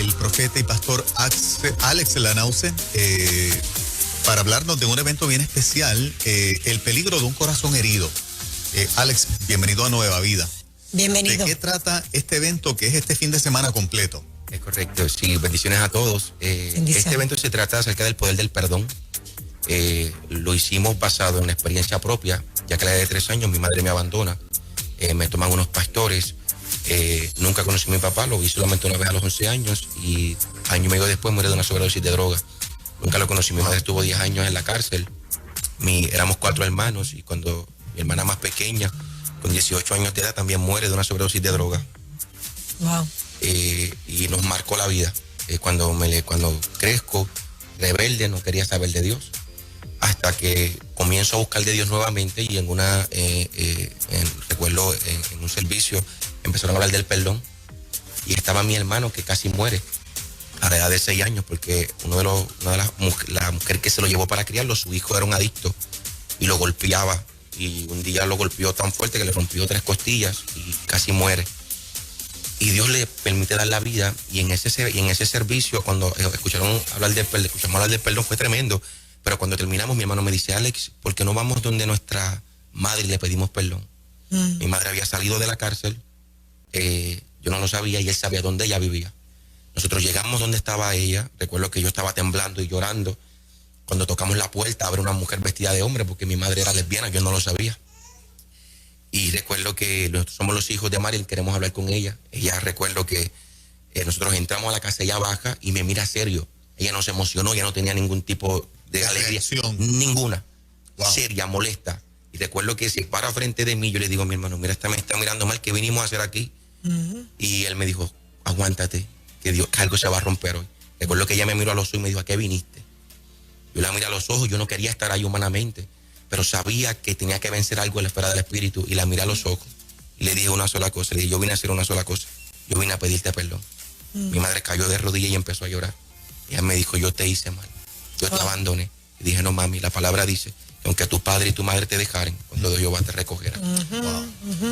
el profeta y pastor Alex Lanause para hablarnos de un evento bien especial, el peligro de un corazón herido. Alex, bienvenido a Nueva Vida. Bienvenido. ¿De qué trata este evento que es este fin de semana completo? Es correcto, sí, bendiciones a todos. Este evento se trata acerca del poder del perdón. Lo hicimos basado en una experiencia propia, ya que a la edad de 3 años mi madre me abandona, me toman unos pastores, nunca conocí a mi papá, lo vi solamente una vez a los 11 años y año y medio después muere de una sobredosis de droga. Nunca lo conocí, mi madre estuvo 10 años en la cárcel, éramos 4 hermanos y cuando mi hermana más pequeña, con 18 años de edad, también muere de una sobredosis de droga. Wow. Y nos marcó la vida. Cuando crezco, rebelde, no quería saber de Dios. Hasta que comienzo a buscar de Dios nuevamente y recuerdo en un servicio empezaron a hablar del perdón y estaba mi hermano que casi muere a la edad de 6 años porque la mujer que se lo llevó para criarlo, su hijo era un adicto y lo golpeaba y un día lo golpeó tan fuerte que le rompió 3 costillas y casi muere. Y Dios le permite dar la vida y en ese servicio cuando escuchamos hablar del perdón fue tremendo. Pero cuando terminamos, mi hermano me dice, Alex, ¿por qué no vamos donde nuestra madre y le pedimos perdón? Mi madre había salido de la cárcel, yo no lo sabía y él sabía dónde ella vivía. Nosotros llegamos donde estaba ella, recuerdo que yo estaba temblando y llorando. Cuando tocamos la puerta, abre una mujer vestida de hombre, porque mi madre era lesbiana, yo no lo sabía. Y recuerdo que nosotros somos los hijos de Mariel, queremos hablar con ella. Ella recuerdo que nosotros entramos a la casa, ella baja y me mira serio. Ella no se emocionó, ella no tenía ningún tipo de alegría, ninguna, wow. Seria, molesta. Y recuerdo que se para frente de mí, yo le digo a mi hermano, mira, esta me está mirando mal, ¿qué vinimos a hacer aquí? Y él me dijo, aguántate, que algo se va a romper hoy. Recuerdo que ella me miró a los ojos y me dijo, ¿a qué viniste? Yo la miré a los ojos, yo no quería estar ahí humanamente, pero sabía que tenía que vencer algo en la esfera del espíritu y la miré a los ojos y le dije una sola cosa, le dije, yo vine a hacer una sola cosa, yo vine a pedirte perdón. Mi madre cayó de rodillas y empezó a llorar. Ella me dijo, yo te hice mal. Yo te abandoné. Y dije, no mami, la palabra dice que aunque tu padre y tu madre te dejaren, cuando Dios Jehová te recogerá.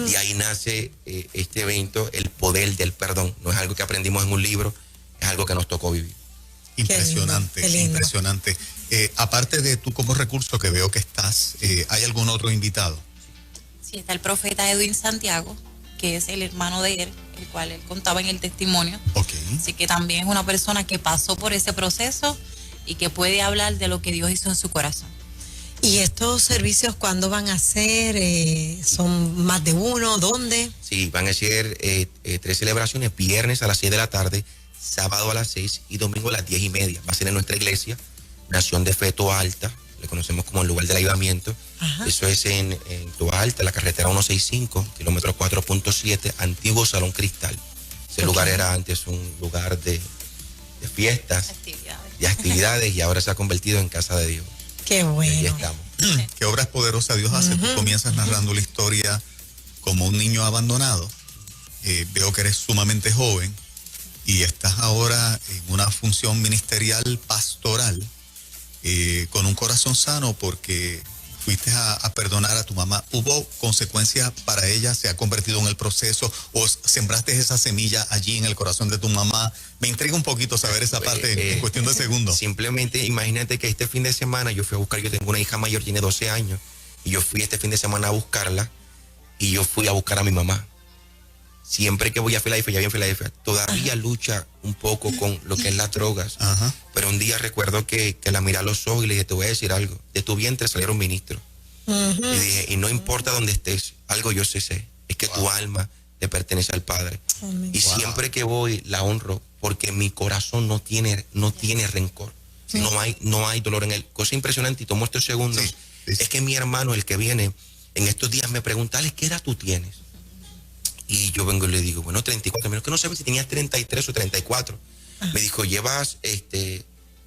Y ahí nace este evento, el poder del perdón. No es algo que aprendimos en un libro, es algo que nos tocó vivir. Impresionante, qué lindo. Impresionante. Aparte de tú como recurso que veo que estás, ¿hay algún otro invitado? Sí, está el profeta Edwin Santiago, que es el hermano de él, el cual él contaba en el testimonio. Okay. Así que también es una persona que pasó por ese proceso y que puede hablar de lo que Dios hizo en su corazón. ¿Y estos servicios cuándo van a ser? ¿Son más de uno? ¿Dónde? Sí, van a ser 3 celebraciones, viernes a las 6 de la tarde, sábado a las 6 y domingo a las 10:30. Va a ser en nuestra iglesia, Nación de Fe Toa Alta, le conocemos como el lugar del avivamiento. Eso es en Toa Alta, la carretera 165, kilómetro 4.7, antiguo Salón Cristal. Ese lugar era antes un lugar de fiestas, de actividades y ahora se ha convertido en casa de Dios. Qué bueno. Y ahí estamos. Qué obras poderosas Dios hace. Tú comienzas narrando la historia como un niño abandonado. Veo que eres sumamente joven y estás ahora en una función ministerial pastoral con un corazón sano porque fuiste a perdonar a tu mamá. ¿Hubo consecuencias para ella? ¿Se ha convertido en el proceso? ¿O sembraste esa semilla allí en el corazón de tu mamá? Me intriga un poquito saber esa parte en cuestión de segundos. Simplemente imagínate que este fin de semana yo fui a buscar, yo tengo una hija mayor, tiene 12 años, y yo fui este fin de semana a buscarla, y yo fui a buscar a mi mamá. Siempre que voy a Filadelfia, ya vi en Filadelfia, todavía lucha un poco con lo que es las drogas. Pero un día recuerdo que la miré a los ojos y le dije, te voy a decir algo, de tu vientre salieron ministros. Y dije, y no importa dónde estés, algo yo sé, es que tu alma le pertenece al Padre. Y siempre que voy la honro porque mi corazón no tiene rencor. No hay dolor en él. Cosa impresionante, y tomo estos segundos, es que mi hermano, el que viene, en estos días me pregunta, Alex, ¿qué edad tú tienes? Y yo vengo y le digo, bueno, 34, menos que no sabes si tenías 33 o 34. Me dijo, llevas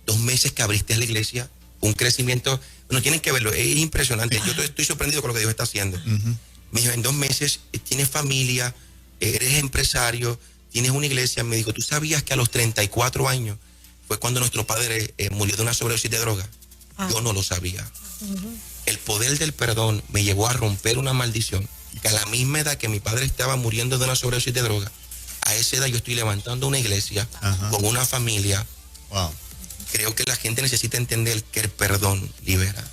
2 meses que abriste la iglesia, un crecimiento, bueno, tienen que verlo, es impresionante. Yo estoy sorprendido con lo que Dios está haciendo. Me dijo, en 2 meses tienes familia, eres empresario, tienes una iglesia. Me dijo, ¿tú sabías que a los 34 años fue cuando nuestro padre murió de una sobredosis de droga? Yo no lo sabía. El poder del perdón me llevó a romper una maldición, que a la misma edad que mi padre estaba muriendo de una sobredosis de droga, A esa edad yo estoy levantando una iglesia Ajá. con una familia. Wow. Creo que la gente necesita entender que el perdón libera.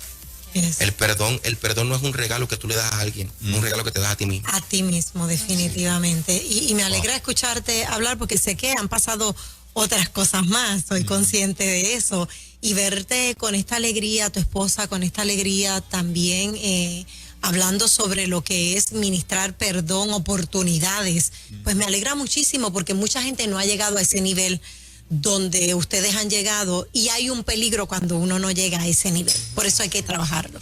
Yes. El perdón no es un regalo que tú le das a alguien, es un regalo que te das a ti mismo. A ti mismo, definitivamente. Y me alegra escucharte hablar porque sé que han pasado otras cosas más, soy consciente de eso. Y verte con esta alegría, tu esposa con esta alegría también, hablando sobre lo que es ministrar perdón, oportunidades, pues me alegra muchísimo porque mucha gente no ha llegado a ese nivel donde ustedes han llegado y hay un peligro cuando uno no llega a ese nivel. Por eso hay que trabajarlo.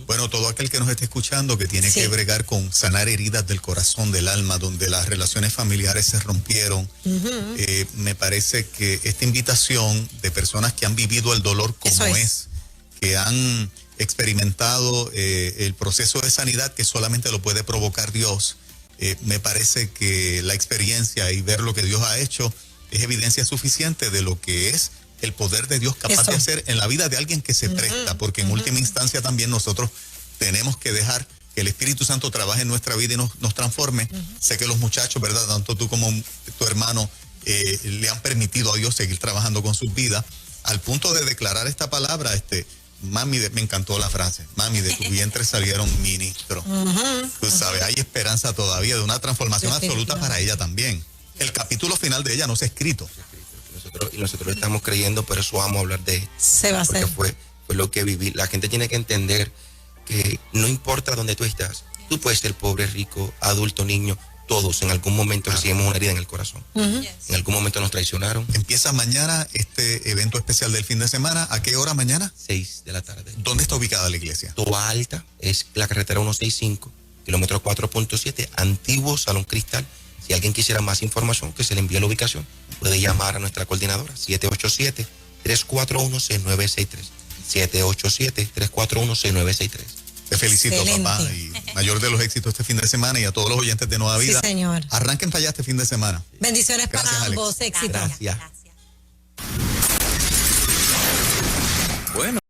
Bueno, todo aquel que nos esté escuchando que tiene Sí. que bregar con sanar heridas del corazón, del alma, donde las relaciones familiares se rompieron, me parece que esta invitación de personas que han vivido el dolor como Eso es, que han experimentado el proceso de sanidad que solamente lo puede provocar Dios, me parece que la experiencia y ver lo que Dios ha hecho es evidencia suficiente de lo que es el poder de Dios capaz Eso. de hacer en la vida de alguien que se presta, porque en última instancia también nosotros tenemos que dejar que el Espíritu Santo trabaje en nuestra vida y nos transforme. Sé que los muchachos, ¿verdad? Tanto tú como tu hermano le han permitido a Dios seguir trabajando con sus vidas, al punto de declarar esta palabra, mami, me encantó la frase, mami, de tu vientre salieron ministros. Tú sabes, hay esperanza todavía de una transformación absoluta para ella también. El capítulo final de ella no se ha escrito. Nosotros estamos creyendo, por eso vamos a hablar de esto. Se va a Porque hacer. fue lo que viví. La gente tiene que entender que no importa dónde tú estás, tú puedes ser pobre, rico, adulto, niño, todos en algún momento recibimos una herida en el corazón. En algún momento nos traicionaron. Empieza mañana este evento especial del fin de semana. ¿A qué hora mañana? 6 de la tarde. ¿Dónde está ubicada la iglesia? Toa Alta es la carretera 165, kilómetro 4.7, antiguo Salón Cristal. Si alguien quisiera más información, que se le envíe la ubicación, puede llamar a nuestra coordinadora, 787-341-6963. 787-341-6963. Te felicito, Excelente. papá, y mayor de los éxitos este fin de semana, y a todos los oyentes de Nueva Sí, Vida. señor. Arranquen para allá este fin de semana. Bendiciones Gracias, para Alex. ambos, éxito. Gracias. Gracias. Bueno.